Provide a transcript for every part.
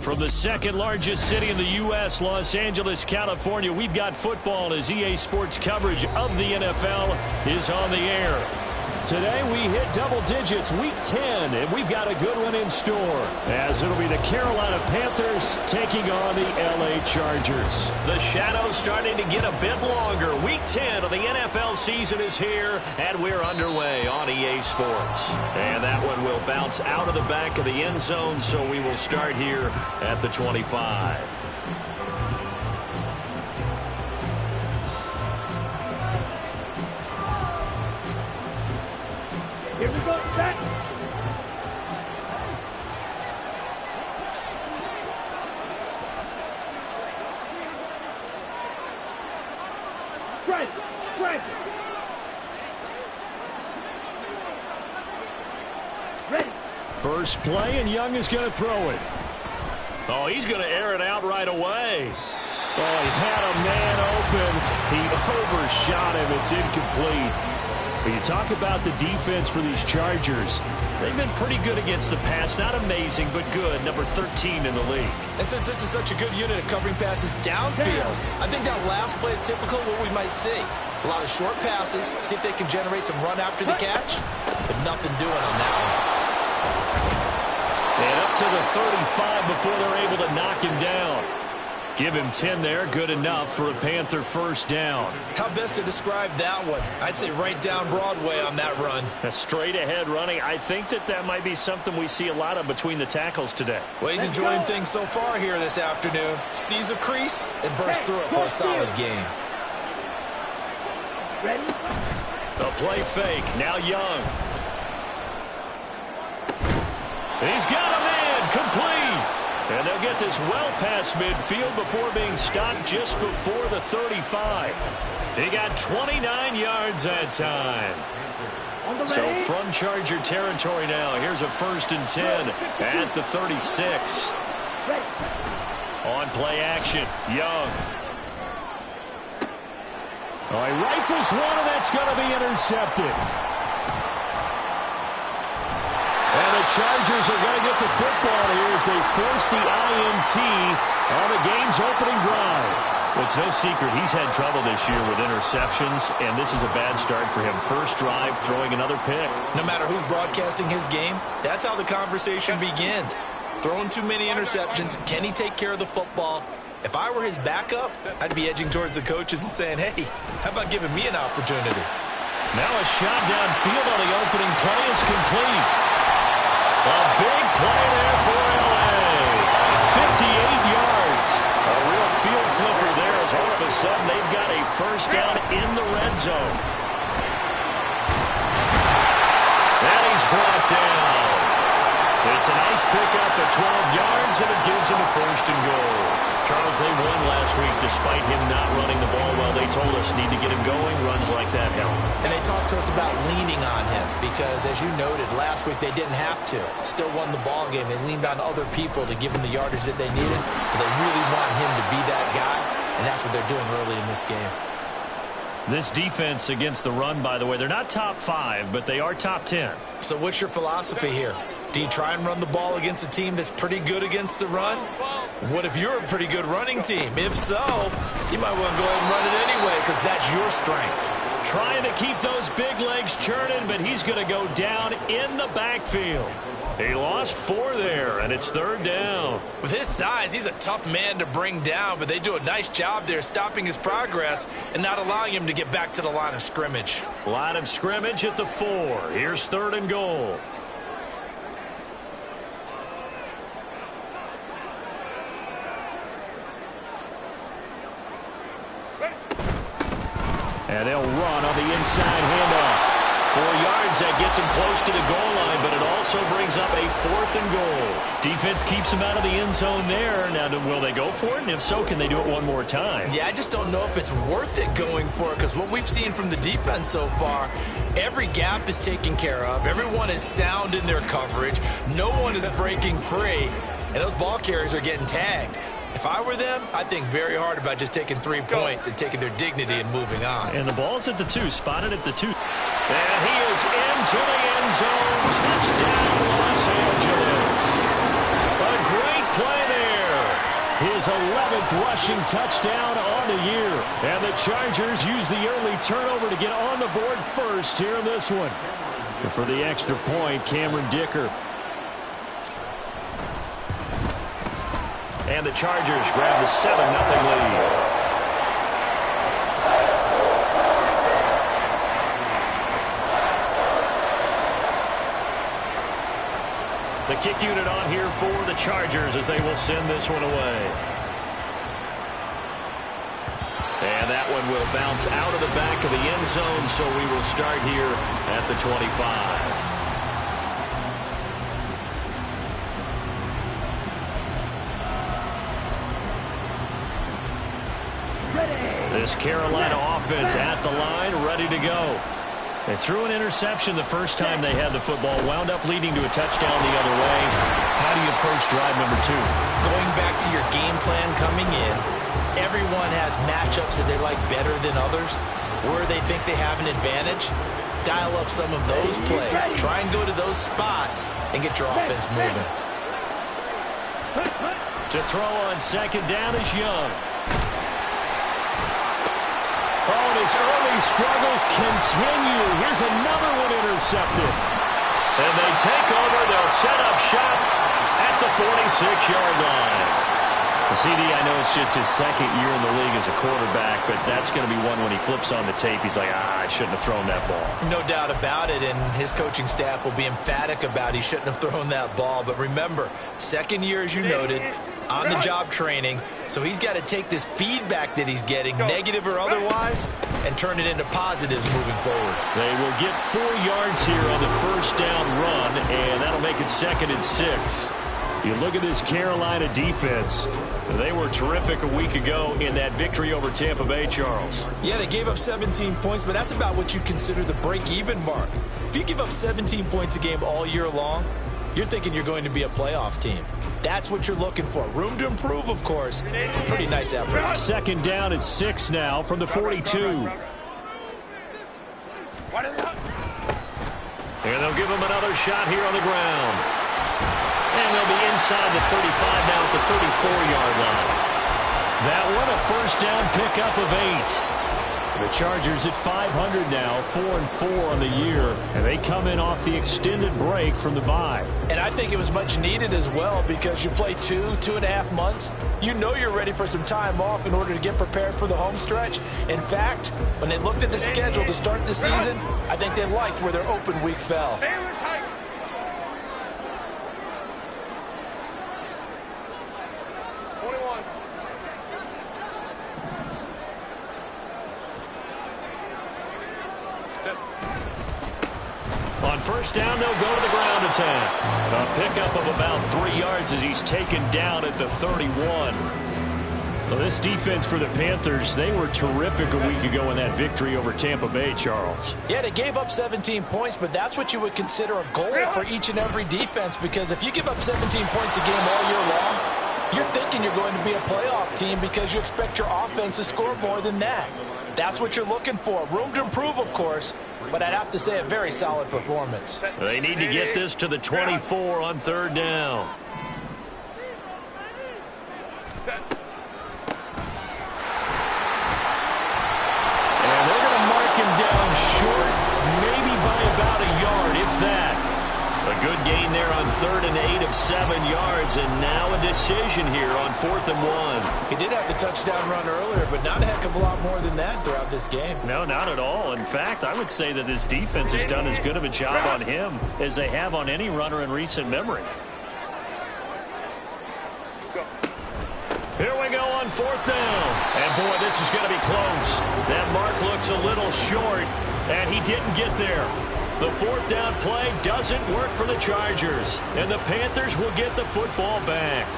From the second largest city in the U.S., Los Angeles, California, we've got football as EA Sports coverage of the NFL is on the air. Today we hit double digits, week 10, and we've got a good one in store, as it'll be the Carolina Panthers taking on the L.A. Chargers. The shadow's starting to get a bit longer. Week 10 of the NFL season is here, and we're underway on EA Sports. And that one will bounce out of the back of the end zone, so we will start here at the 25. Here we go, set. Right, right. Ready. First play, and Young is going to throw it. Oh, he's going to air it out right away. Oh, he had a man open. He overshot him. It's incomplete. When you talk about the defense for these Chargers, they've been pretty good against the pass. Not amazing, but good. Number 13 in the league. And since this is such a good unit of covering passes downfield, I think that last play is typical of what we might see. A lot of short passes, see if they can generate some run after the catch, but nothing doing on that one. And up to the 35 before they're able to knock him down. Give him 10 there, good enough for a Panther first down. How best to describe that one? I'd say right down Broadway on that run. A straight ahead running. I think that might be something we see a lot of between the tackles today. Well, he's enjoying things so far here this afternoon. Sees a crease and bursts through it for a solid game. Ready? A play fake. Now Young. He's got a man. Complete. And they'll get this well past midfield before being stopped just before the 35. He got 29 yards that time. So from Charger territory now, here's a 1st and 10 at the 36. On play action, Young. Oh, he rifles one, and that's going to be intercepted. And the Chargers are going to get the football here as they force the INT on the game's opening drive. Well, it's no secret he's had trouble this year with interceptions, and this is a bad start for him. First drive, throwing another pick. No matter who's broadcasting his game, that's how the conversation begins. Throwing too many interceptions, can he take care of the football? If I were his backup, I'd be edging towards the coaches and saying, hey, how about giving me an opportunity? Now a shot downfield on the opening play is complete. A big play there for L.A. 58 yards. A real field flipper there as all of a sudden they've got a first down in the red zone. And he's brought down. It's a nice pickup at 12 yards, and it gives him a 1st and goal. Charles, they won last week despite him not running the ball well. They told us need to get him going. Runs like that help. And they talked to us about leaning on him because, as you noted, last week they didn't have to. Still won the ball game. They leaned on other people to give him the yardage that they needed. But they really want him to be that guy, and that's what they're doing early in this game. This defense against the run, by the way, they're not top 5, but they are top 10. So what's your philosophy here? Do you try and run the ball against a team that's pretty good against the run? What if you're a pretty good running team? If so, you might want to go ahead and run it anyway because that's your strength. Trying to keep those big legs churning, but he's going to go down in the backfield. He lost 4 there, and it's 3rd down. With his size, he's a tough man to bring down, but they do a nice job there stopping his progress and not allowing him to get back to the line of scrimmage. Line of scrimmage at the 4. Here's 3rd and goal. And they'll run on the inside handoff. 4 yards, that gets him close to the goal line, but it also brings up a 4th and goal. Defense keeps him out of the end zone there. Now, will they go for it? And if so, can they do it one more time? Yeah, I just don't know if it's worth it going for it because what we've seen from the defense so far, every gap is taken care of. Everyone is sound in their coverage. No one is breaking free, and those ball carriers are getting tagged. If I were them, I'd think very hard about just taking 3 points and taking their dignity and moving on. And the ball's at the 2, spotted at the 2. And he is into the end zone. Touchdown, Los Angeles. A great play there. his 11th rushing touchdown on the year. And the Chargers use the early turnover to get on the board first here in this one. And for the extra point, Cameron Dicker. And the Chargers grab the 7-0 lead. The kick unit on here for the Chargers as they will send this one away. And that one will bounce out of the back of the end zone, so we will start here at the 25. This Carolina offense at the line, ready to go. They threw an interception the first time they had the football, wound up leading to a touchdown the other way. How do you approach drive number 2? Going back to your game plan coming in, everyone has matchups that they like better than others, where they think they have an advantage. Dial up some of those plays. Try and go to those spots and get your offense moving. To throw on second down is Young. Oh, and his early struggles continue. Here's another one intercepted. And they take over. They'll set up shop at the 46-yard line. CD, I know it's just his second year in the league as a quarterback, but that's going to be one when he flips on the tape. He's like, I shouldn't have thrown that ball. No doubt about it, and his coaching staff will be emphatic about he shouldn't have thrown that ball. But remember, second year, as you noted, on-the-job training, so he's got to take this feedback that he's getting, negative or otherwise, and turn it into positives moving forward. They will get 4 yards here on the first down run, and that'll make it 2nd and 6. You look at this Carolina defense. They were terrific a week ago in that victory over Tampa Bay, Charles. Yeah, they gave up 17 points, but that's about what you consider the break-even mark. If you give up 17 points a game all year long, you're thinking you're going to be a playoff team. That's what you're looking for. Room to improve, of course. Pretty nice effort. 2nd down and 6 now from the 42. And they'll give him another shot here on the ground. And they'll be inside the 35 now at the 34-yard line. That one a first down pickup of 8. The Chargers at 500 now, 4-4 on the year. And they come in off the extended break from the bye. And I think it was much needed as well because you play 2.5 months. You know you're ready for some time off in order to get prepared for the home stretch. In fact, when they looked at the schedule to start the season, I think they liked where their open week fell. On first down, they'll go to the ground attack. A pickup of about 3 yards as he's taken down at the 31. Well, this defense for the Panthers, they were terrific a week ago in that victory over Tampa Bay, Charles. Yeah, they gave up 17 points, but that's what you would consider a goal for each and every defense, because if you give up 17 points a game all year long, you're thinking you're going to be a playoff team because you expect your offense to score more than that. That's what you're looking for. Room to improve, of course, but I'd have to say a very solid performance. They need to get this to the 24 on 3rd down. And they're going to mark him down short, maybe by about a yard, if that. A good gain there on 3rd and 8 of 7 yards, and now a decision here on 4th and 1. He did have the touchdown run earlier, but not a heck of a lot more than that throughout this game. No, not at all. In fact, I would say that this defense has done as good of a job on him as they have on any runner in recent memory. Here we go on 4th down. And, boy, this is going to be close. That mark looks a little short, and he didn't get there. The 4th down play doesn't work for the Chargers, and the Panthers will get the football back.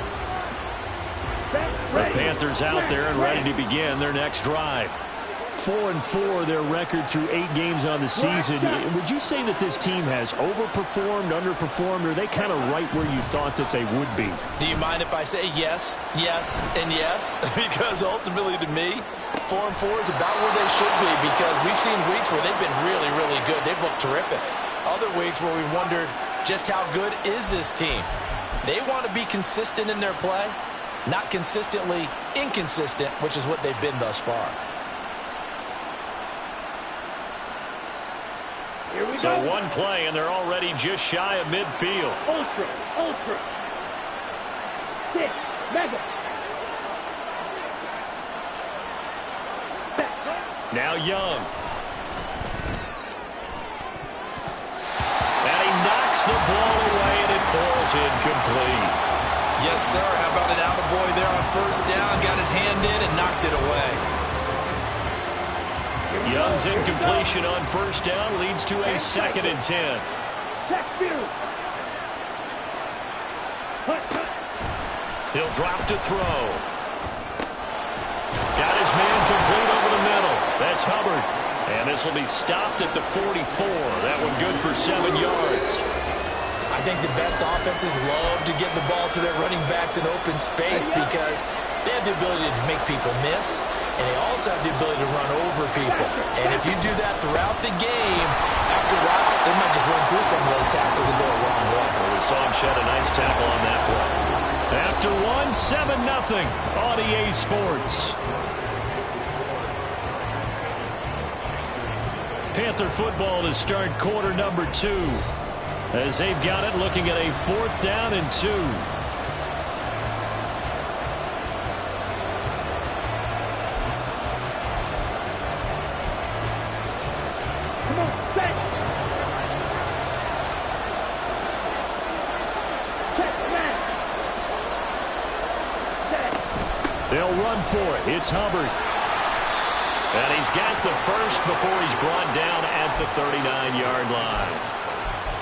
The Panthers out there and ready to begin their next drive. 4-4 their record through 8 games on the season. Would you say that this team has overperformed, underperformed, or are they kind of right where you thought that they would be? Do you mind if I say yes, yes, and yes? Because ultimately to me, 4-4 is about where they should be, because we've seen weeks where they've been really, really good. They've looked terrific. Other weeks where we wondered just how good is this team. They want to be consistent in their play. not consistently inconsistent, which is what they've been thus far. Here we So go. one play, and they're already just shy of midfield. Ultra. Ultra. Six. Mega. Now Young. And he knocks the ball away, and it falls incomplete. Yes, sir. How about an attaboy there on first down? Got his hand in and knocked it away. Young's incompletion on first down leads to a 2nd and 10. Check field. He'll drop to throw. Got his man complete over the middle. That's Hubbard. And this will be stopped at the 44. That one good for 7 yards. I think the best offenses love to get the ball to their running backs in open space because they have the ability to make people miss, and they also have the ability to run over people. And if you do that throughout the game, after a while, they might just run through some of those tackles and go a wrong way. Well, we saw him shed a nice tackle on that play. After one, 7-0 on EA Sports. Panther football to start quarter number 2. As they've got it, looking at a 4th down and 2. Come on. Set. Check man. Set. They'll run for it. It's Hubbard. And he's got the first before he's brought down at the 39-yard line.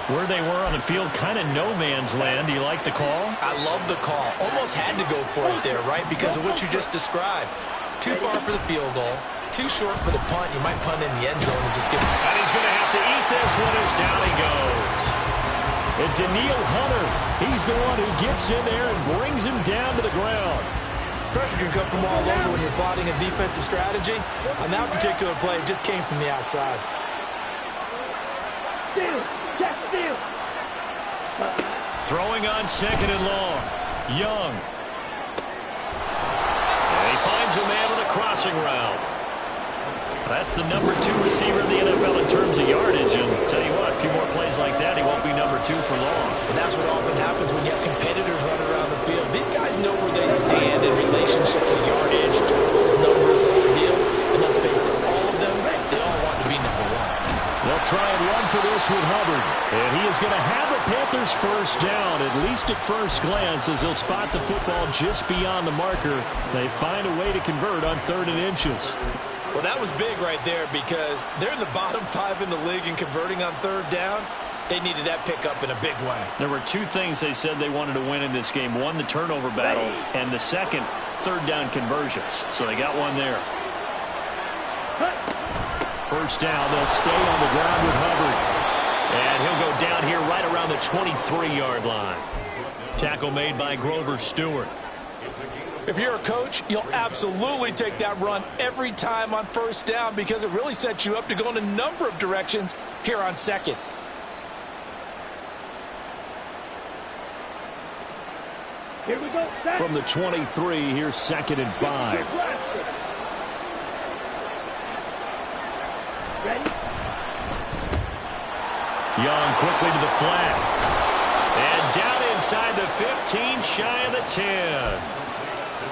Where they were on the field, kind of no man's land. Do you like the call? I love the call. Almost had to go for it there, right? Because of what you just described. Too far for the field goal. Too short for the punt. You might punt in the end zone and just get... And he's going to have to eat this one as down he goes. And Daniil Hunter, he's the one who gets in there and brings him down to the ground. Pressure can come from all over when you're plotting a defensive strategy. On that particular play, it just came from the outside. Steal. Check steal. Throwing on 2nd and long. Young. And he finds a man with a crossing route. That's the number 2 receiver in the NFL in terms of yardage. And tell you what, a few more plays like that, he won't be number 2 for long. And that's what often happens when you have competitors running around the field. These guys know where they stand in relationship to yardage, totals, numbers, the whole deal. And let's face it, all of them, they all want to be number 1. They'll try and run for this with Hubbard. And he is going to have the Panthers first down, at least at first glance, as he'll spot the football just beyond the marker. They find a way to convert on 3rd and inches. Well, that was big right there because they're in the bottom 5 in the league in converting on 3rd down. They needed that pickup in a big way. There were 2 things they said they wanted to win in this game. One, the turnover battle, and the second, 3rd down conversions. So they got one there. First down, they'll stay on the ground with Hubbard. And he'll go down here right around the 23-yard line. Tackle made by Grover Stewart. If you're a coach, you'll absolutely take that run every time on first down because it really sets you up to go in a number of directions here on 2nd. Here we go. Set. From the 23, here's 2nd and 5. Ready? Young quickly to the flat. And down inside the 15, shy of the 10.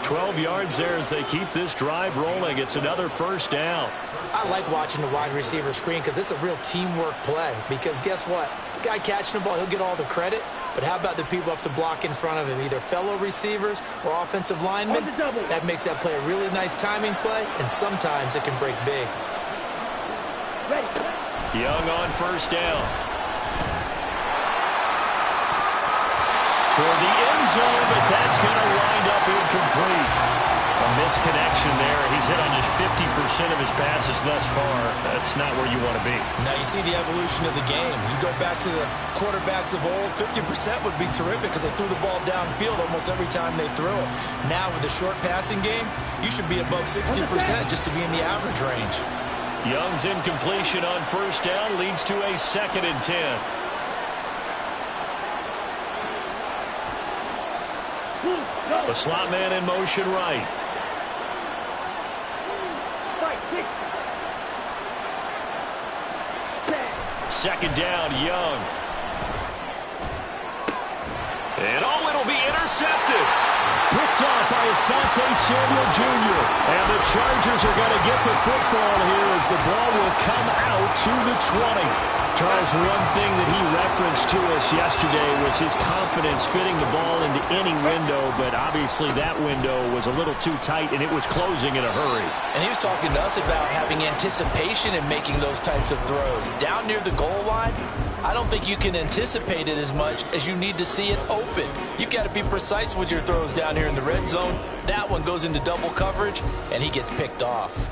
12 yards there as they keep this drive rolling. It's another first down. I like watching the wide receiver screen because it's a real teamwork play. Because guess what? The guy catching the ball, he'll get all the credit. But how about the people up to block in front of him, either fellow receivers or offensive linemen? That makes that play a really nice timing play, and sometimes it can break big. Ready. Young on first down. Toward the end zone, but that's going to wind up incomplete. A misconnection there. He's hit on just 50% of his passes thus far. That's not where you want to be. Now you see the evolution of the game. You go back to the quarterbacks of old, 50% would be terrific because they threw the ball downfield almost every time they threw it. Now with the short passing game, you should be above 60% just to be in the average range. Young's incompletion on first down leads to a 2nd and 10. Move. The slot man in motion right. Second down, Young. And it'll be intercepted. Picked off by Asante Samuel Jr. And the Chargers are going to get the football here as the ball will come out to the 20. Charles, one thing that he referenced to us yesterday was his confidence fitting the ball into any window, but obviously that window was a little too tight and it was closing in a hurry. And he was talking to us about having anticipation in making those types of throws. Down near the goal line, I don't think you can anticipate it as much as you need to see it open. You've got to be precise with your throws down here in the red zone. That one goes into double coverage, and he gets picked off.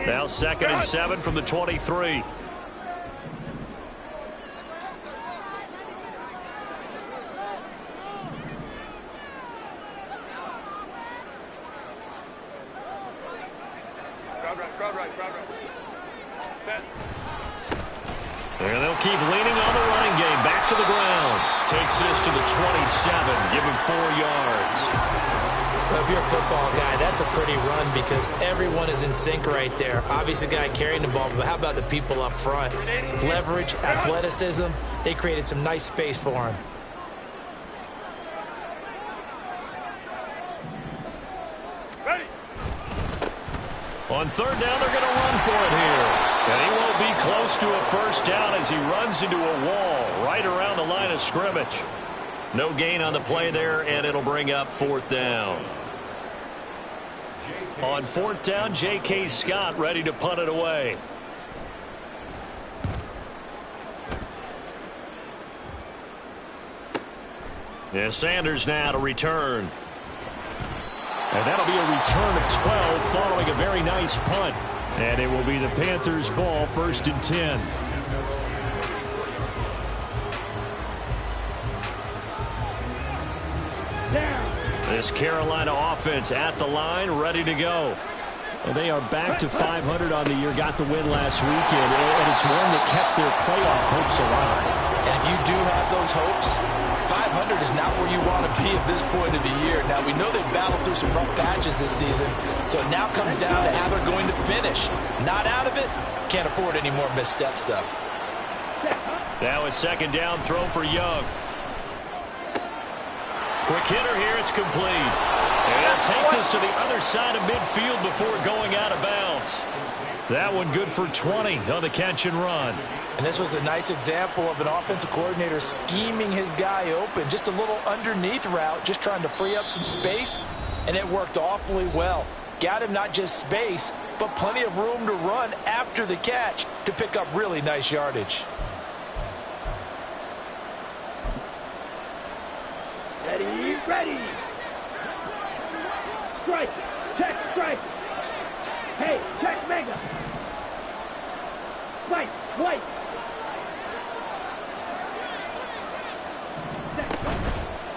Now 2nd and 7 from the 23. And they'll keep leaning on the running game. Back to the ground. Takes this to the 27. Give him 4 yards. Well, if you're a football guy, that's a pretty run because everyone is in sync right there. Obviously, the guy carrying the ball, but how about the people up front? Leverage, athleticism, they created some nice space for him. On 3rd down, they're going to run for it here. And he won't be close to a first down as he runs into a wall right around the line of scrimmage. No gain on the play there, and it'll bring up 4th down. On 4th down, J.K. Scott ready to punt it away. Yeah, Sanders now to return. And that'll be a return of 12 following a very nice punt. And it will be the Panthers' ball, 1st and 10. This Carolina offense at the line, ready to go. And they are back to 500 on the year, got the win last weekend, and it's one that kept their playoff hopes alive. And if you do have those hopes, 500 is not where you want to be at this point of the year. Now, we know they've battled through some rough patches this season, so it now comes down to how they're going to finish. Not out of it, can't afford any more missteps, though. Now a 2nd down throw for Young. Quick hitter here, it's complete. And they'll take this to the other side of midfield before going out of bounds. That one good for 20 on the catch and run. And this was a nice example of an offensive coordinator scheming his guy open. Just a little underneath route, just trying to free up some space, and it worked awfully well. Got him not just space, but plenty of room to run after the catch to pick up really nice yardage. Ready. Strike. Check strike. Hey, check mega. White.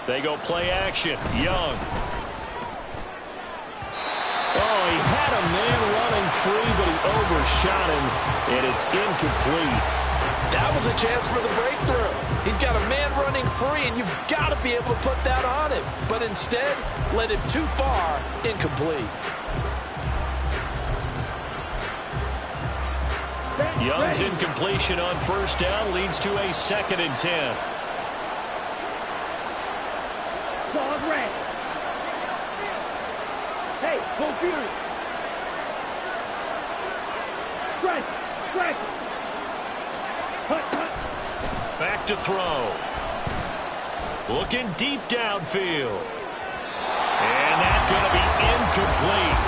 They go play action. Young. Oh, he had a man running free, but he overshot him, and it's incomplete. That was a chance for the breakthrough. He's got a man running free, and you've got to be able to put that on him. But instead, led it too far, incomplete. Young's incompletion on 1st down leads to a 2nd and 10. Dog red. Hey, go Fury. Strike. Back to throw. Looking deep downfield. And that's going to be incomplete.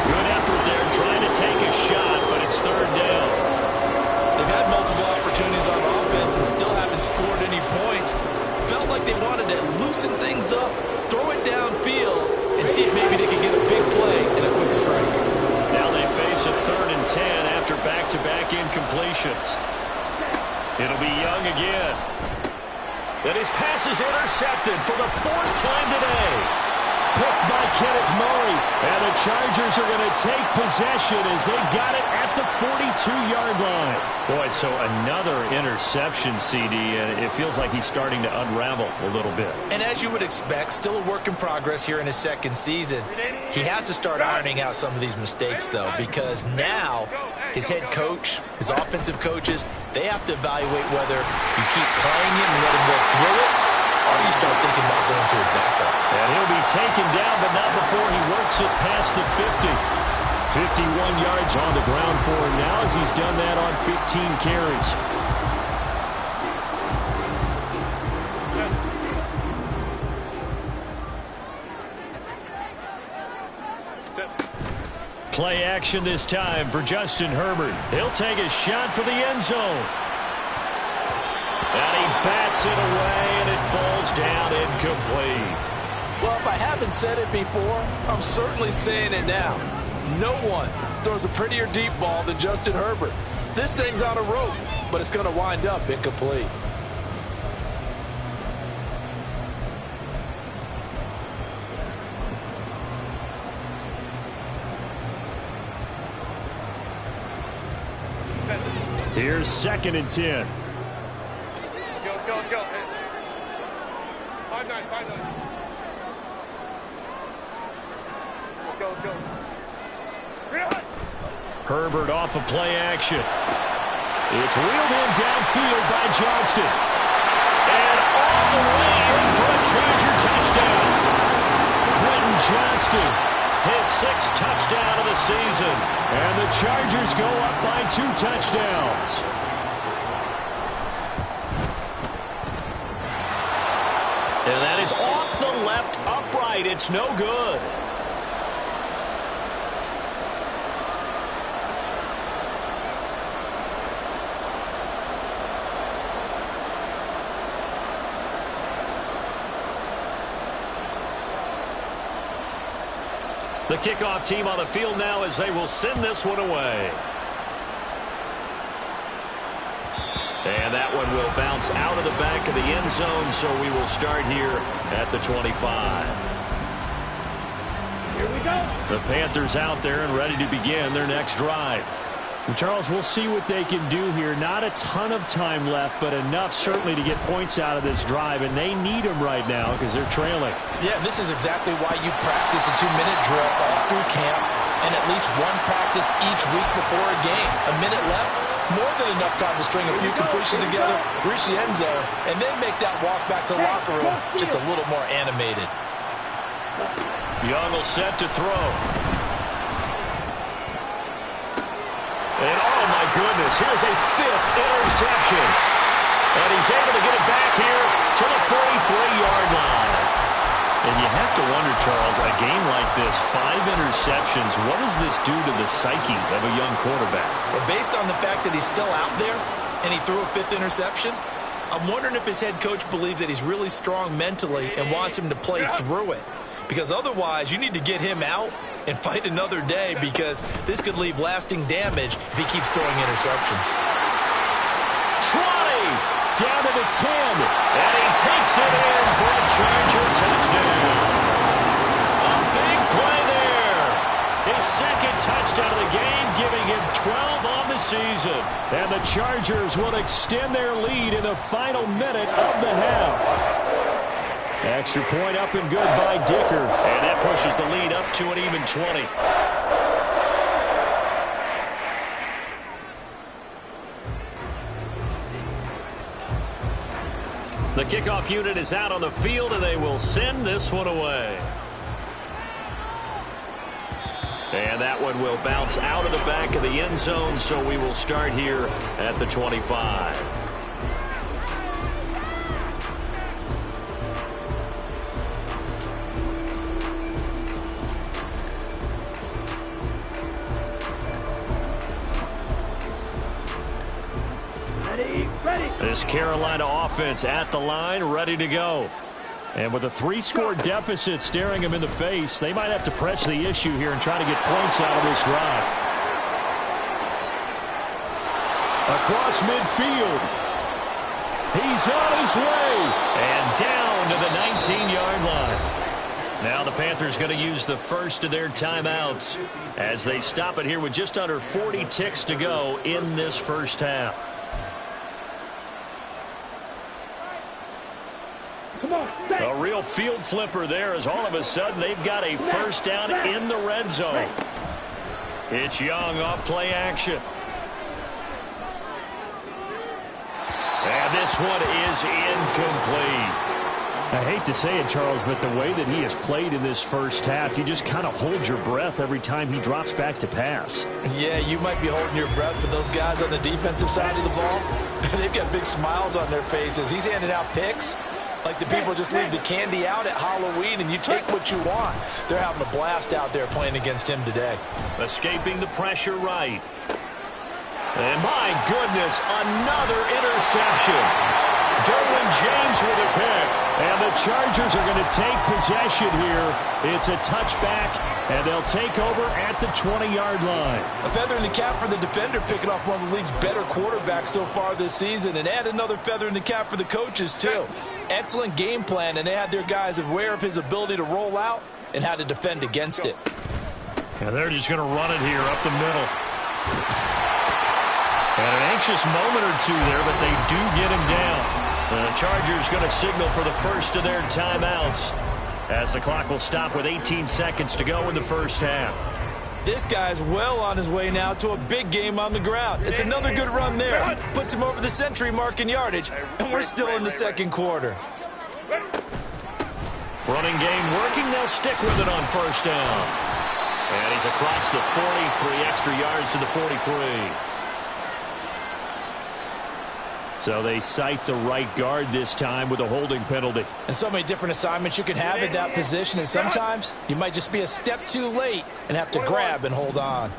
Good effort there trying to take a shot, but it's 3rd down. They've had multiple opportunities on offense and still haven't scored any points. Felt like they wanted to loosen things up, throw it downfield, and see if maybe they could get a big play and a quick strike. Now they face a 3rd and 10 after back-to-back incompletions. It'll be Young again. And his pass is intercepted for the 4th time today. picked by Kenneth Murray. And the Chargers are going to take possession as they've got it at the 42-yard line. Boy, so another interception, CD, and it feels like he's starting to unravel a little bit. And as you would expect, still a work in progress here in his second season. He has to start ironing out some of these mistakes, though, because now his head coach, his offensive coaches, they have to evaluate whether you keep playing it and let him work through it, or you start thinking about going to his backup. And he'll be taken down, but not before he works it past the 50. 51 yards on the ground for him now as he's done that on 15 carries. Play action this time for Justin Herbert. He'll take a shot for the end zone. And he bats it away, and it falls down incomplete. Well, if I haven't said it before, I'm certainly saying it now. No one throws a prettier deep ball than Justin Herbert. This thing's on a rope, but it's going to wind up incomplete. Here's 2nd and 10. Go. 5-9. Let's go. Herbert off of play action. It's reeled in downfield by Johnston. And all the way in for a Charger touchdown. Quentin Johnston, his 6th touchdown of the season. And the Chargers go up by 2 touchdowns. And that is off the left upright. It's no good. The kickoff team on the field now as they will send this one away. And that one will bounce out of the back of the end zone, so we will start here at the 25. Here we go. The Panthers out there and ready to begin their next drive. And Charles, we'll see what they can do here. Not a ton of time left, but enough certainly to get points out of this drive, and they need them right now because they're trailing. Yeah, this is exactly why you practice a 2-minute drill all through camp and at least one practice each week before a game. A minute left, more than enough time to string a few completions together, reach the end zone, and then make that walk back to the locker room just a little more animated. Young will set to throw. And oh my goodness, here's a 5th interception. And he's able to get it back here to the 43-yard line. And you have to wonder, Charles, a game like this, 5 interceptions, what does this do to the psyche of a young quarterback? Well, based on the fact that he's still out there and he threw a 5th interception, I'm wondering if his head coach believes that he's really strong mentally and wants him to play through it. Because otherwise, you need to get him out and fight another day, because this could leave lasting damage if he keeps throwing interceptions. 20, down to the 10, and he takes it in for a Charger touchdown. A big play there. His 2nd touchdown of the game, giving him 12 on the season. And the Chargers will extend their lead in the final minute of the half. Extra point up and good by Dicker. And that pushes the lead up to an even 20. The kickoff unit is out on the field, and they will send this one away. And that one will bounce out of the back of the end zone, so we will start here at the 25. This Carolina offense at the line, ready to go. And with a 3-score deficit staring them in the face, they might have to press the issue here and try to get points out of this drive. Across midfield. He's on his way. And down to the 19-yard line. Now the Panthers going to use the first of their timeouts as they stop it here with just under 40 ticks to go in this first half. Come on, A real field flipper there as all of a sudden they've got a first down in the red zone. It's Young off play action. And this one is incomplete. I hate to say it, Charles, but the way that he has played in this first half, you just kind of hold your breath every time he drops back to pass. Yeah, you might be holding your breath, but those guys on the defensive side of the ball, they've got big smiles on their faces. He's handing out picks like the people just leave the candy out at Halloween and you take what you want. They're having a blast out there playing against him today. Escaping the pressure right. And my goodness, another interception. Derwin James with a pick. And the Chargers are going to take possession here. It's a touchback, and they'll take over at the 20-yard line. A feather in the cap for the defender, picking off one of the league's better quarterbacks so far this season, and add another feather in the cap for the coaches, too. Excellent game plan, and they had their guys aware of his ability to roll out and how to defend against it. And they're just going to run it here up the middle. And an anxious moment or two there, but they do get him down. The Chargers going to signal for the first of their timeouts as the clock will stop with 18 seconds to go in the first half. This guy's well on his way now to a big game on the ground. It's another good run there. Puts him over the century mark in yardage, and we're still in the second quarter. Running game working. They'll stick with it on first down. And he's across the 40, 3 extra yards to the 43. So they cite the right guard this time with a holding penalty. And so many different assignments you can have at that position, and sometimes you might just be a step too late and have to grab and hold on.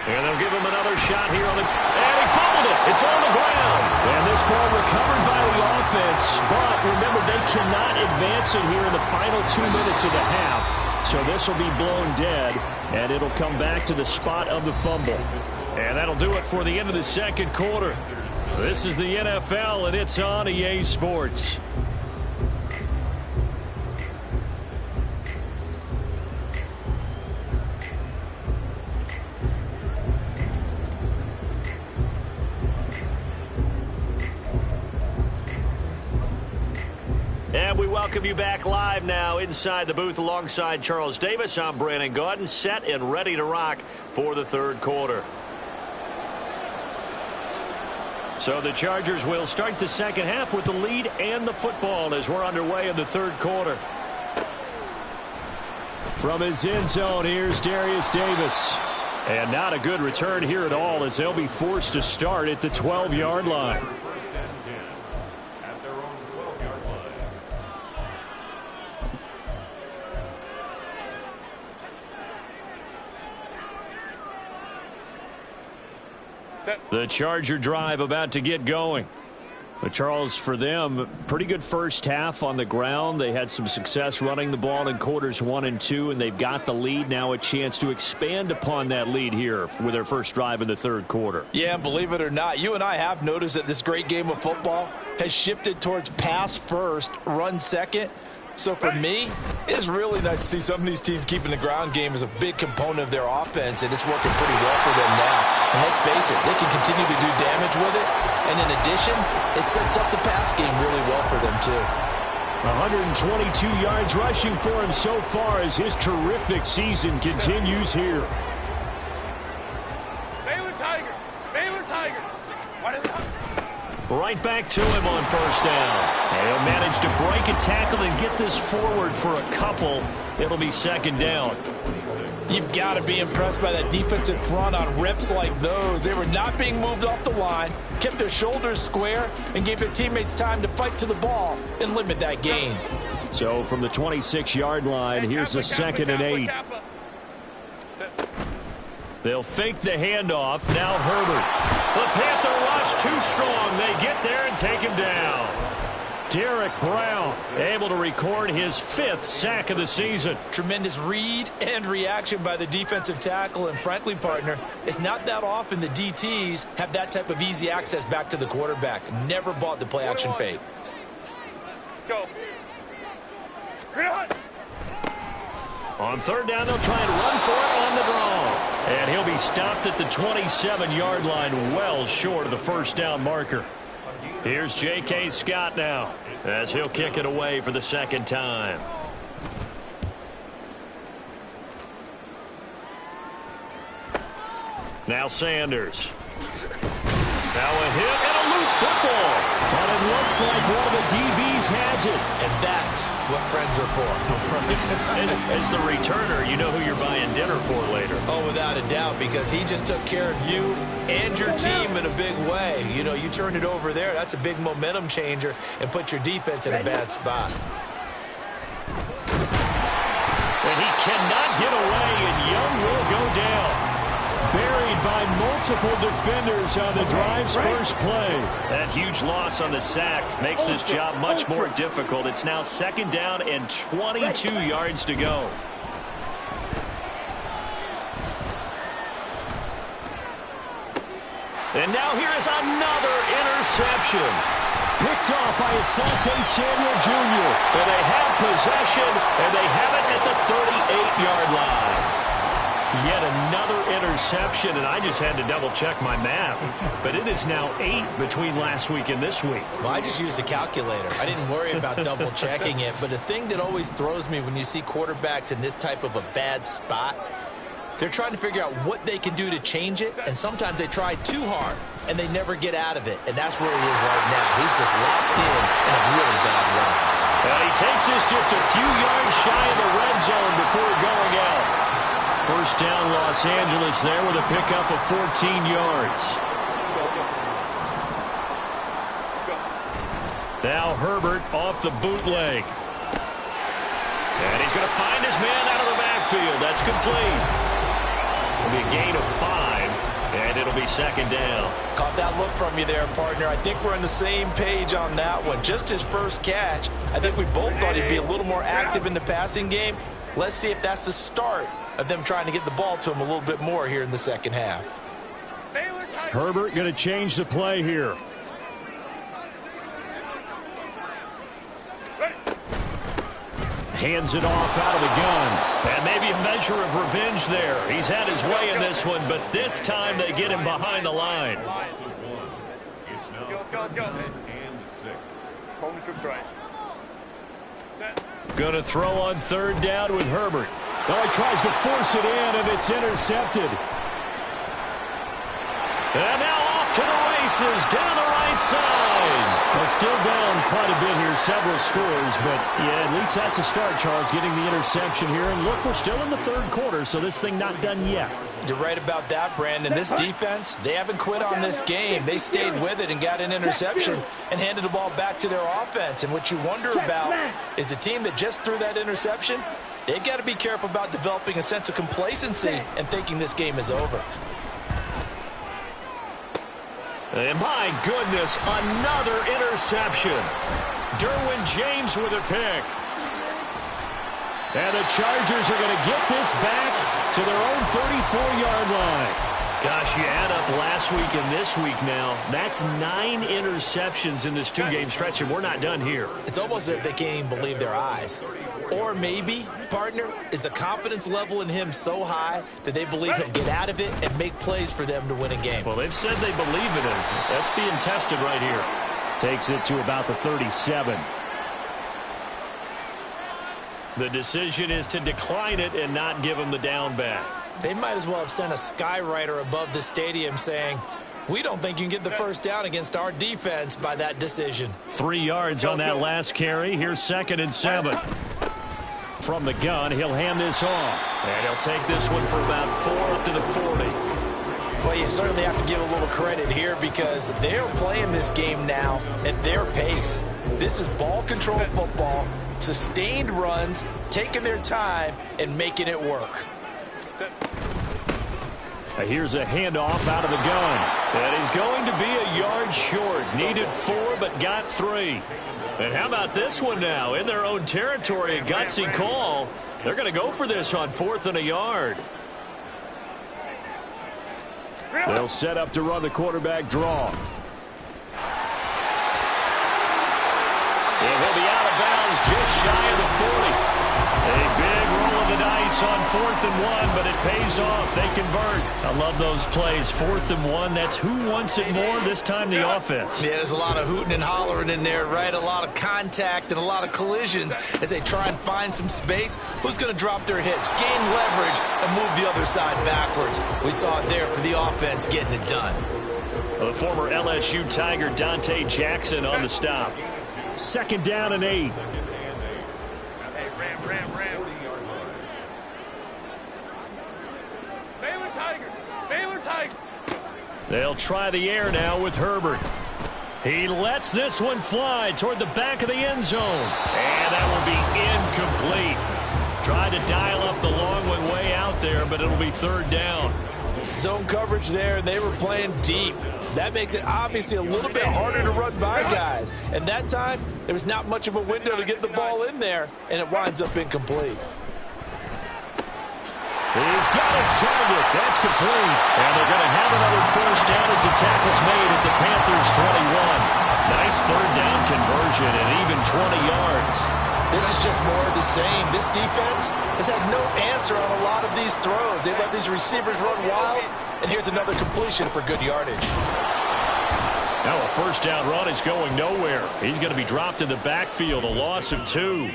And they'll give him another shot here on the... And he fumbled it. It's on the ground. And this ball recovered by the offense. But remember, they cannot advance it here in the final 2 minutes of the half. So this will be blown dead, and it'll come back to the spot of the fumble. And that'll do it for the end of the second quarter. This is the NFL, and it's on EA Sports. And we welcome you back live now inside the booth alongside Charles Davis. I'm Brandon Gaudin, set and ready to rock for the third quarter. So the Chargers will start the second half with the lead and the football as we're underway in the third quarter. From his end zone, here's Darius Davis. And not a good return here at all as they'll be forced to start at the 12-yard line. The Charger drive about to get going. But Charles, for them, pretty good first half on the ground. They had some success running the ball in quarters 1 and 2, and they've got the lead. Now a chance to expand upon that lead here with their first drive in the third quarter. Yeah, and believe it or not, you and I have noticed that this great game of football has shifted towards pass first, run second. So for me, it's really nice to see some of these teams keeping the ground game as a big component of their offense, and it's working pretty well for them now. And let's face it, they can continue to do damage with it. And in addition, it sets up the pass game really well for them too. 122 yards rushing for him so far as his terrific season continues here. Baylor Tigers! Baylor Tigers! What is that? Right back to him on first down. And he'll manage to break a tackle and get this forward for a couple. It'll be second down. You've got to be impressed by that defensive front on reps like those. They were not being moved off the line, kept their shoulders square, and gave their teammates time to fight to the ball and limit that gain. So from the 26-yard line, here's a 2nd and 8. They'll fake the handoff. Now Herbert. The Panther rush too strong. They get there and take him down. Derek Brown able to record his 5th sack of the season. Tremendous read and reaction by the defensive tackle. And frankly, partner, it's not that often the DTs have that type of easy access back to the quarterback. Never bought the play action fake. go. On third down, they'll try and run for it on the draw. And he'll be stopped at the 27-yard line, well short of the first down marker. Here's J.K. Scott now, as he'll kick it away for the second time. Now Sanders. Now a hit and a loose football. But it looks like one of the DBs has it. And that's what friends are for. As the returner, you know who you're buying dinner for later. Oh, without a doubt, because he just took care of you and your team in a big way. You know, you turned it over there. That's a big momentum changer and put your defense in a bad spot. And he cannot get away, and Young will go down. Buried by multiple defenders on the drive's first play. That huge loss on the sack makes this job much more difficult. It's now second down and 22 yards to go. And now here is another interception. Picked off by Asante Samuel Jr. And they have possession, and they have it at the 38-yard line. Yet another interception, and I just had to double-check my math. But it is now 8 between last week and this week. Well, I just used a calculator. I didn't worry about double-checking it. But the thing that always throws me when you see quarterbacks in this type of a bad spot, they're trying to figure out what they can do to change it, and sometimes they try too hard, and they never get out of it. And that's where he is right now. He's just locked in a really bad way. And he takes this just a few yards shy of the red zone before going out. First down, Los Angeles there with a pickup of 14 yards. Now Herbert off the bootleg. And he's going to find his man out of the backfield. That's complete. It'll be a gain of 5, and it'll be second down. Caught that look from you there, partner. I think we're on the same page on that one. Just his first catch. I think we both thought he'd be a little more active in the passing game. Let's see if that's the start of them trying to get the ball to him a little bit more here in the second half. Herbert going to change the play here. Hands it off out of the gun. And maybe a measure of revenge there. He's had his way in this one, but this time they get him behind the line. Going to throw on third down with Herbert. Oh, he tries to force it in, and it's intercepted. And now off to the races, down the right side. Well, still down quite a bit here, several scores, but yeah, at least that's a start, Charles, getting the interception here. And look, we're still in the third quarter, so this thing not done yet. You're right about that, Brandon. This defense, they haven't quit on this game. They stayed with it and got an interception and handed the ball back to their offense. And what you wonder about is the team that just threw that interception, they've got to be careful about developing a sense of complacency and thinking this game is over. And my goodness, another interception. Derwin James with a pick. And the Chargers are going to get this back to their own 34-yard line. Gosh, you add up last week and this week now. That's 9 interceptions in this 2-game stretch, and we're not done here. It's almost as if they can't even believe their eyes. Or maybe, partner, is the confidence level in him so high that they believe he'll get out of it and make plays for them to win a game. Well, they've said they believe in him. That's being tested right here. Takes it to about the 37. The decision is to decline it and not give him the down back. They might as well have sent a skywriter above the stadium saying, we don't think you can get the first down against our defense by that decision. 3 yards on that last carry. Here's 2nd and 7. From the gun, he'll hand this off. And he'll take this one for about 4 up to the 40. Well, you certainly have to give a little credit here because they're playing this game now at their pace. This is ball control football, sustained runs, taking their time, and making it work. Here's a handoff out of the gun. And he's going to be a yard short. Needed 4, but got 3. And how about this one now? In their own territory, a gutsy call. They're going to go for this on 4th and a yard. They'll set up to run the quarterback draw. And he'll be out of this on 4th and 1, but it pays off. They convert. I love those plays. 4th and 1, that's who wants it more, this time the offense. Yeah, there's a lot of hooting and hollering in there, right? A lot of contact and a lot of collisions as they try and find some space. Who's going to drop their hips, gain leverage, and move the other side backwards? We saw it there for the offense getting it done. The former LSU Tiger Dante Jackson on the stop. 2nd down and 8. They'll try the air now with Herbert. He lets this one fly toward the back of the end zone. And that will be incomplete. Tried to dial up the long one way out there, but it'll be 3rd down. Zone coverage there, and they were playing deep. That makes it obviously a little bit harder to run by guys. And that time, there was not much of a window to get the ball in there, and it winds up incomplete. He's got his target. That's complete. And they're going to have another 1st down as the tackle's made at the Panthers' 21. Nice 3rd down conversion and even 20 yards. This is just more of the same. This defense has had no answer on a lot of these throws. They let these receivers run wild, and here's another completion for good yardage. Now a 1st down run is going nowhere. He's going to be dropped in the backfield, a loss of 2.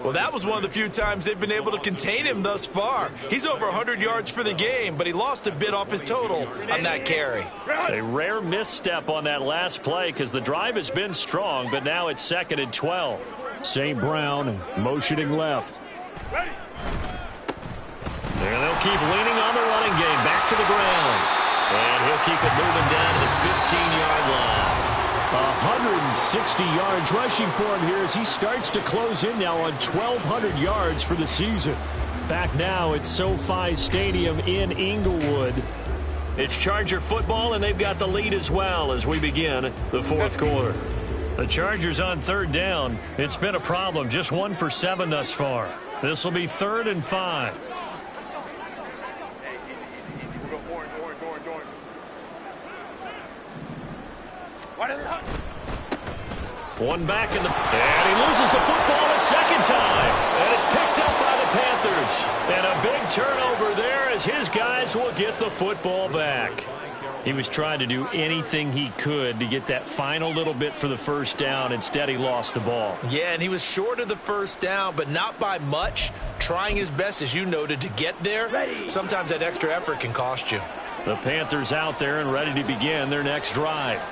Well, that was one of the few times they've been able to contain him thus far. He's over 100 yards for the game, but he lost a bit off his total on that carry. A rare misstep on that last play because the drive has been strong, but now it's 2nd and 12. St. Brown motioning left. There they'll keep leaning on the running game. Back to the ground. And he'll keep it moving down to the 15-yard line. 160 yards rushing for him here as he starts to close in now on 1,200 yards for the season. Back now at SoFi Stadium in Inglewood. It's Charger football, and they've got the lead as well as we begin the 4th quarter. The Chargers on 3rd down. It's been a problem. Just 1 for 7 thus far. This will be 3rd and 5. One back in the... And he loses the football a 2nd time. And it's picked up by the Panthers. And a big turnover there as his guys will get the football back. He was trying to do anything he could to get that final little bit for the 1st down. Instead, he lost the ball. Yeah, and he was short of the 1st down, but not by much. Trying his best, as you noted, to get there. Sometimes that extra effort can cost you. The Panthers out there and ready to begin their next drive.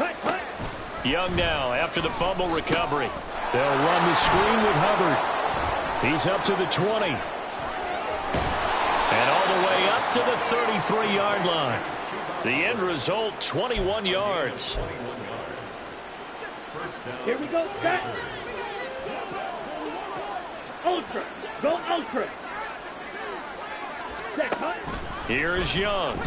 Young now after the fumble recovery. They'll run the screen with Hubbard. He's up to the 20. And all the way up to the 33-yard line. The end result, 21 yards. Here we go, set. Ultra. Go ultra. Set, cut. Here is Young.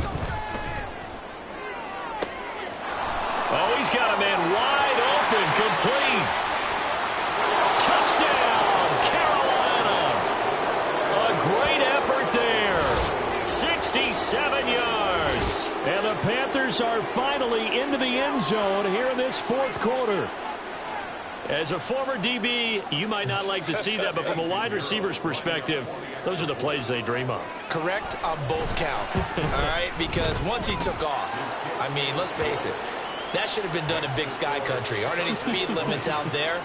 Oh, he's got a man wide open, complete. Touchdown, Carolina. A great effort there. 67 yards. And the Panthers are finally into the end zone here in this 4th quarter. As a former DB, you might not like to see that, but from a wide receiver's perspective, those are the plays they dream of. Correct on both counts, all right? Because once he took off, I mean, let's face it, that should have been done in Big Sky Country. Aren't any speed limits out there?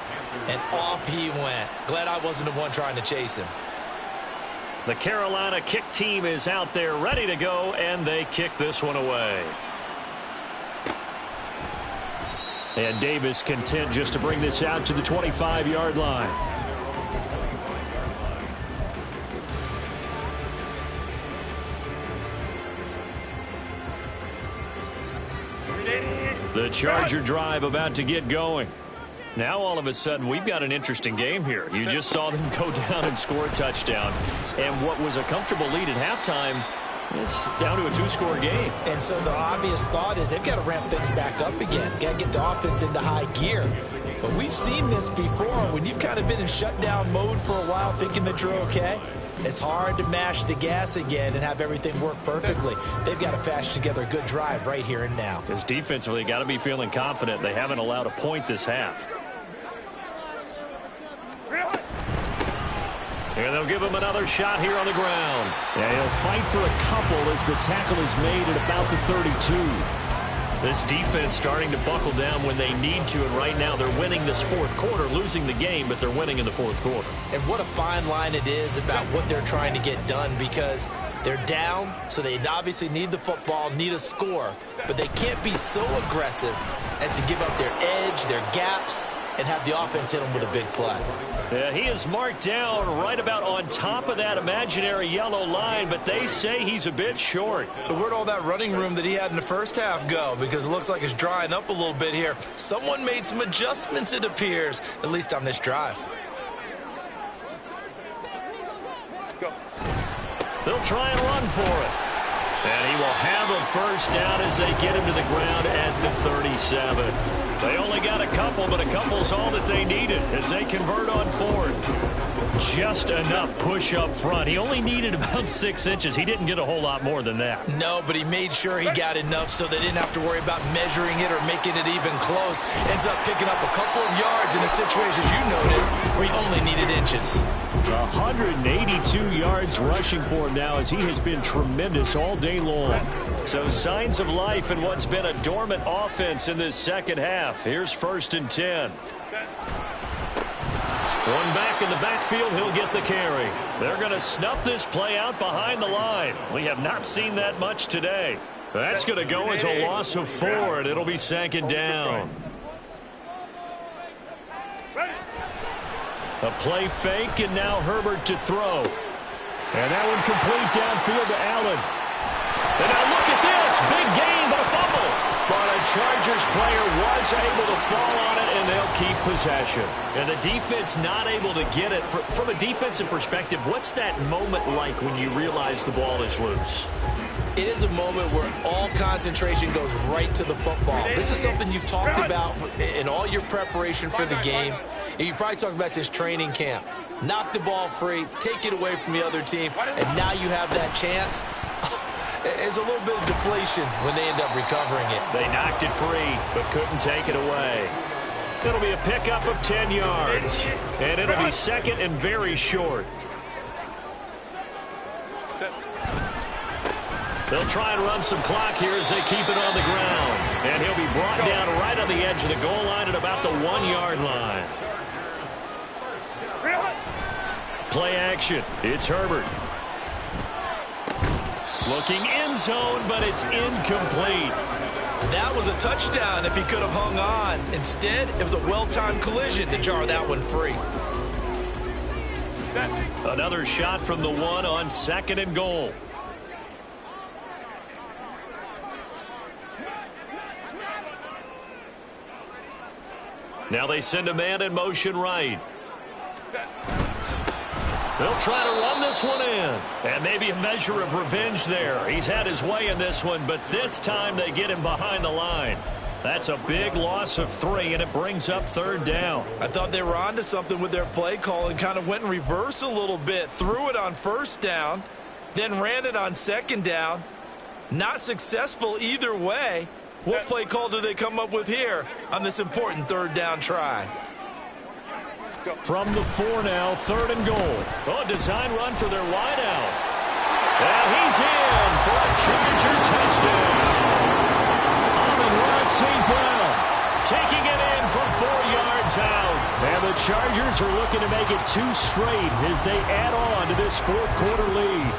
And off he went. Glad I wasn't the one trying to chase him. The Carolina kick team is out there ready to go, and they kick this one away. And Davis content just to bring this out to the 25-yard line. The Charger drive about to get going. Now all of a sudden we've got an interesting game here. You just saw them go down and score a touchdown. And what was a comfortable lead at halftime, it's down to a 2-score game. And so the obvious thought is they've got to ramp things back up again. Got to get the offense into high gear. But we've seen this before. When you've kind of been in shutdown mode for a while thinking that you're okay, it's hard to mash the gas again and have everything work perfectly. They've got to fashion together a good drive right here and now. Because defensively, got to be feeling confident. They haven't allowed a point this half. And they'll give him another shot here on the ground. Yeah, he'll fight for a couple as the tackle is made at about the 32. This defense starting to buckle down when they need to, and right now they're winning this fourth quarter, losing the game, but they're winning in the fourth quarter. And what a fine line it is about what they're trying to get done, because they're down, so they obviously need the football, need a score, but they can't be so aggressive as to give up their edge, their gaps, and have the offense hit them with a big play. Yeah, he is marked down right about on top of that imaginary yellow line, but they say he's a bit short. So where'd all that running room that he had in the first half go? Because it looks like it's drying up a little bit here. Someone made some adjustments, it appears, at least on this drive. They'll try and run for it. And he will have a first down as they get him to the ground at the 37. They only got a couple, but a couple's all that they needed as they convert on fourth. Just enough push up front. He only needed about 6 inches. He didn't get a whole lot more than that. No, but he made sure he got enough so they didn't have to worry about measuring it or making it even close. Ends up picking up a couple of yards in a situation, as you noted, where he only needed inches. 182 yards rushing for him now as he has been tremendous all day long. So signs of life in what's been a dormant offense in this second half. Here's 1st and 10. One back in the backfield, he'll get the carry. They're going to snuff this play out behind the line. We have not seen that much today. That's going to go as a loss of 4, and it'll be 2nd down. A play fake, and now Herbert to throw. And that one complete downfield to Allen. And now look at this. Big gain, but a fumble. But a Chargers player was able to fall on it, and they'll keep possession. And the defense not able to get it. From a defensive perspective, what's that moment like when you realize the ball is loose? It is a moment where all concentration goes right to the football. This is something you've talked about in all your preparation for the game. And you probably talked about since training camp. Knock the ball free, take it away from the other team, and now you have that chance. It's a little bit of deflation when they end up recovering it. They knocked it free, but couldn't take it away. It'll be a pickup of 10 yards, and it'll be 2nd and very short. They'll try and run some clock here as they keep it on the ground. And he'll be brought down right on the edge of the goal line at about the 1-yard line. Play action. It's Herbert. Looking end zone, but it's incomplete. That was a touchdown if he could have hung on. Instead, it was a well-timed collision to jar that one free. Another shot from the 1 on 2nd and goal. Now they send a man in motion right. They'll try to run this one in. And maybe a measure of revenge there. He's had his way in this one, but this time they get him behind the line. That's a big loss of 3, and it brings up 3rd down. I thought they were onto something with their play call and kind of went in reverse a little bit. Threw it on 1st down, then ran it on 2nd down. Not successful either way. What play call do they come up with here on this important 3rd down try? From the 4 now, 3rd and goal. Oh, design run for their wideout. And he's in for a Charger touchdown. Amon-Ra St. Brown taking it in from 4 yards out. And the Chargers are looking to make it 2 straight as they add on to this 4th quarter lead.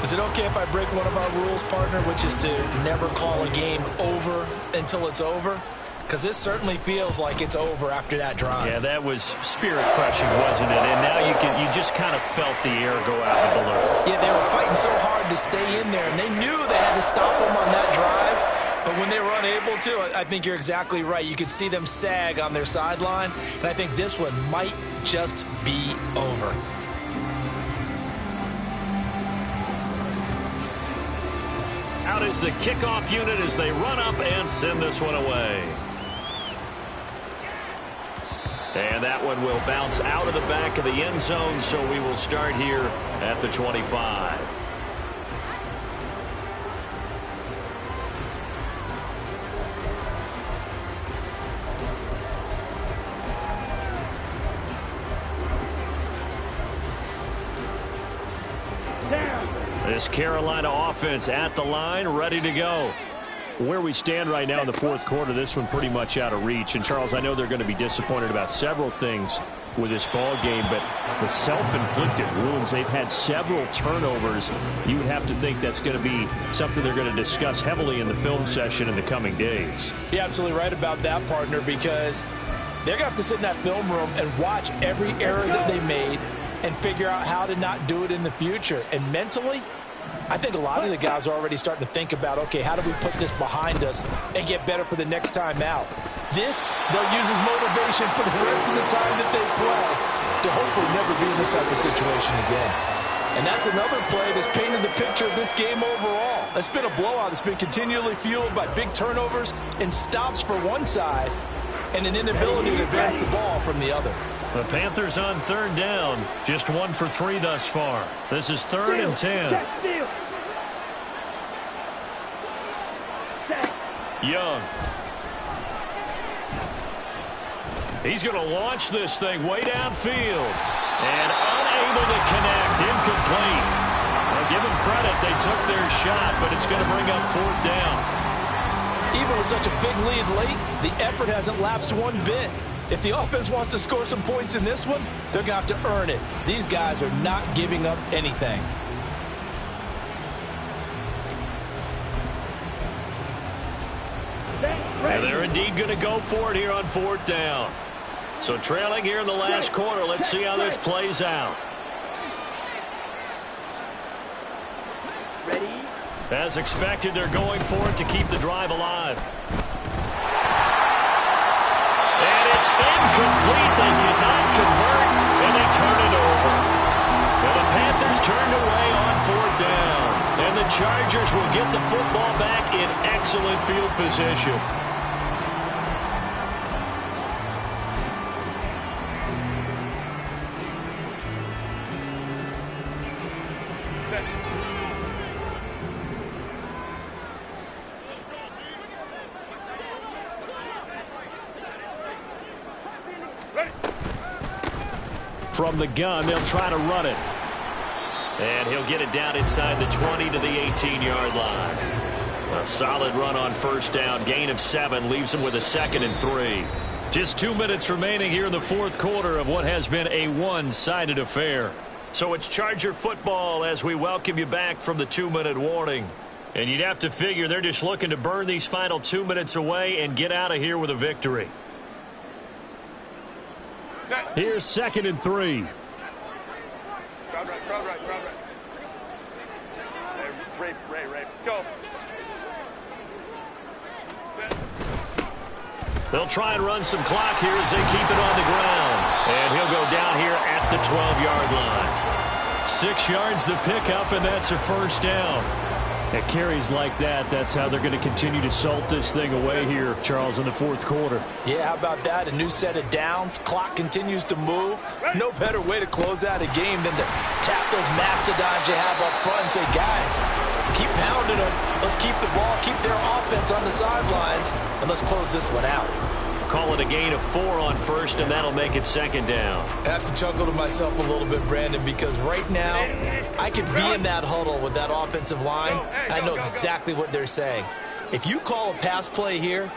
Is it okay if I break one of our rules, partner, which is to never call a game over until it's over? Because this certainly feels like it's over after that drive. Yeah, that was spirit-crushing, wasn't it? And now you just kind of felt the air go out of the balloon. Yeah, they were fighting so hard to stay in there, and they knew they had to stop them on that drive. But when they were unable to, I think you're exactly right. You could see them sag on their sideline, and I think this one might just be over. Out is the kickoff unit as they run up and send this one away. And that one will bounce out of the back of the end zone, so we will start here at the 25. This Carolina offense at the line, ready to go. Where we stand right now in the fourth quarter, this one pretty much out of reach. And, Charles, I know they're going to be disappointed about several things with this ball game, but the self-inflicted wounds, they've had several turnovers. You would have to think that's going to be something they're going to discuss heavily in the film session in the coming days. You're absolutely right about that, partner, because they're going to have to sit in that film room and watch every error that they made and figure out how to not do it in the future. And mentally, I think a lot of the guys are already starting to think about, okay, how do we put this behind us and get better for the next time out? This, they'll use as motivation for the rest of the time that they play to hopefully never be in this type of situation again. And that's another play that's painted the picture of this game overall. It's been a blowout. It's been continually fueled by big turnovers and stops for one side and an inability to advance the ball from the other. The Panthers on third down, just 1 for 3 thus far. This is 3rd and 10. Young. He's going to launch this thing way downfield. And unable to connect, incomplete. Well, give them credit, they took their shot, but it's going to bring up 4th down. Even with such a big lead late, the effort hasn't lapsed one bit. If the offense wants to score some points in this one, they're going to have to earn it. These guys are not giving up anything. And they're indeed going to go for it here on 4th down. So trailing here in the last quarter, let's see how this plays out. Ready? As expected, they're going for it to keep the drive alive. And it's incomplete. They cannot convert, and they turn it over. And the Panthers turned away on 4th down. And the Chargers will get the football back in excellent field position. From the gun, they'll try to run it. And he'll get it down inside the 20 to the 18-yard line. A solid run on 1st down. Gain of 7 leaves him with a 2nd and 3. Just 2 minutes remaining here in the fourth quarter of what has been a one-sided affair. So it's Charger football as we welcome you back from the 2-minute warning. And you'd have to figure they're just looking to burn these final 2 minutes away and get out of here with a victory. Here's 2nd and 3. Crowd right. Ray, go. They'll try and run some clock here as they keep it on the ground. And he'll go down here at the 12-yard line. 6 yards the pickup, and that's a 1st down. At carries like that, that's how they're going to continue to salt this thing away here, Charles, in the fourth quarter. Yeah, how about that? A new set of downs. Clock continues to move. No better way to close out a game than to tap those mastodons you have up front and say, guys, keep pounding them. Let's keep the ball, keep their offense on the sidelines, and let's close this one out. Call it a gain of 4 on 1st, and that'll make it 2nd down. I have to chuckle to myself a little bit, Brandon, because right now I could be in that huddle with that offensive line. I know exactly what they're saying. If you call a pass play here,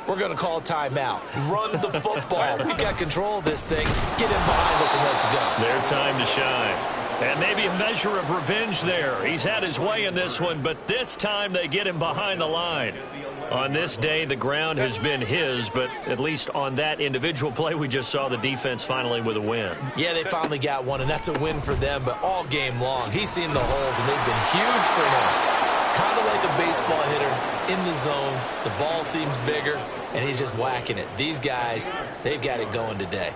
we're going to call a timeout. Run the football. We've got control of this thing. Get in behind us and let's go. Their time to shine. And maybe a measure of revenge there. He's had his way in this one, but this time they get him behind the line. On this day, the ground has been his, but at least on that individual play, we just saw the defense finally with a win. Yeah, they finally got one, and that's a win for them, but all game long, he's seen the holes, and they've been huge for him. Kind of like a baseball hitter in the zone. The ball seems bigger, and he's just whacking it. These guys, they've got it going today.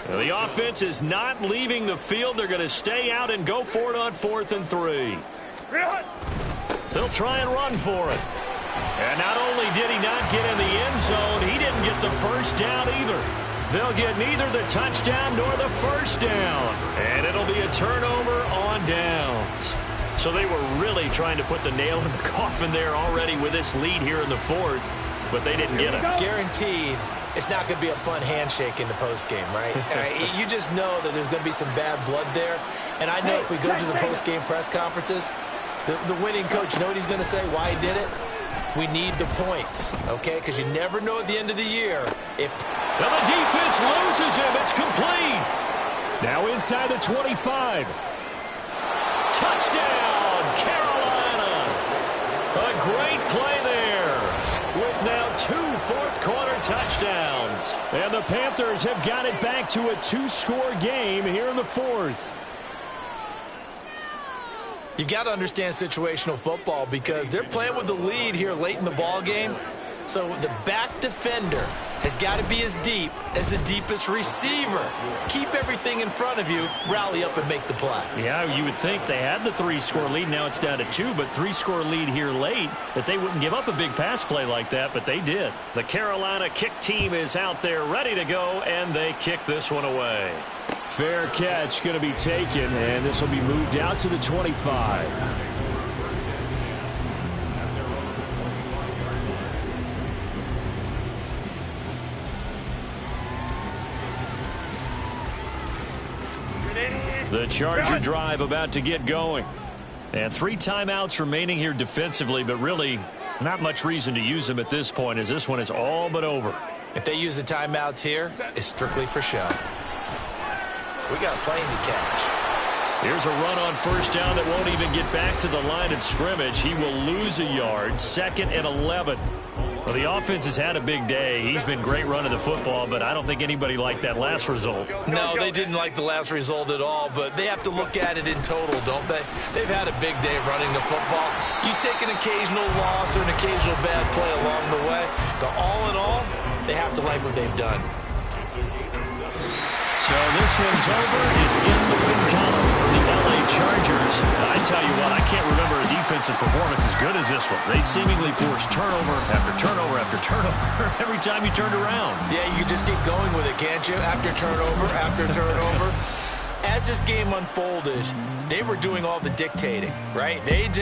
The offense is not leaving the field. They're going to stay out and go for it on 4th and 3. They'll try and run for it. And not only did he not get in the end zone, he didn't get the 1st down either. They'll get neither the touchdown nor the 1st down. And it'll be a turnover on downs. So they were really trying to put the nail in the coffin there already with this lead here in the 4th. but they didn't get it. Guaranteed it's not going to be a fun handshake in the postgame, right? You just know that there's going to be some bad blood there. And I know if we go to the postgame press conferences, the winning coach, you know what he's going to say, why he did it? We need the points, okay? Because you never know at the end of the year if... Well, the defense loses him. It's complete. Now inside the 25. Touchdown, Carolina. A great play there with now 2 fourth-quarter touchdowns. And the Panthers have got it back to a 2-score game here in the fourth. You've got to understand situational football because they're playing with the lead here late in the ball game. So the back defender has got to be as deep as the deepest receiver. Keep everything in front of you, rally up and make the play. Yeah, you would think they had the 3-score lead. Now it's down to 2, but 3-score lead here late, that they wouldn't give up a big pass play like that, but they did. The Carolina kick team is out there ready to go, and they kick this one away. Fair catch going to be taken, and this will be moved out to the 25. The Charger drive about to get going. And 3 timeouts remaining here defensively, but really not much reason to use them at this point as this one is all but over. If they use the timeouts here, it's strictly for show. We got a plane to catch. Here's a run on first down that won't even get back to the line of scrimmage. He will lose a yard. 2nd and 11. Well, the offense has had a big day. He's been great running the football, but I don't think anybody liked that last result. No, they didn't like the last result at all, but they have to look at it in total, don't they? They've had a big day running the football. You take an occasional loss or an occasional bad play along the way, but all in all, they have to like what they've done. So this one's over. It's in the win column for the LA Chargers. I tell you what, I can't remember a defensive performance as good as this one. They seemingly forced turnover after turnover after turnover every time you turned around. Yeah, you just keep going with it, can't you? After turnover. As this game unfolded, they were doing all the dictating, right? They just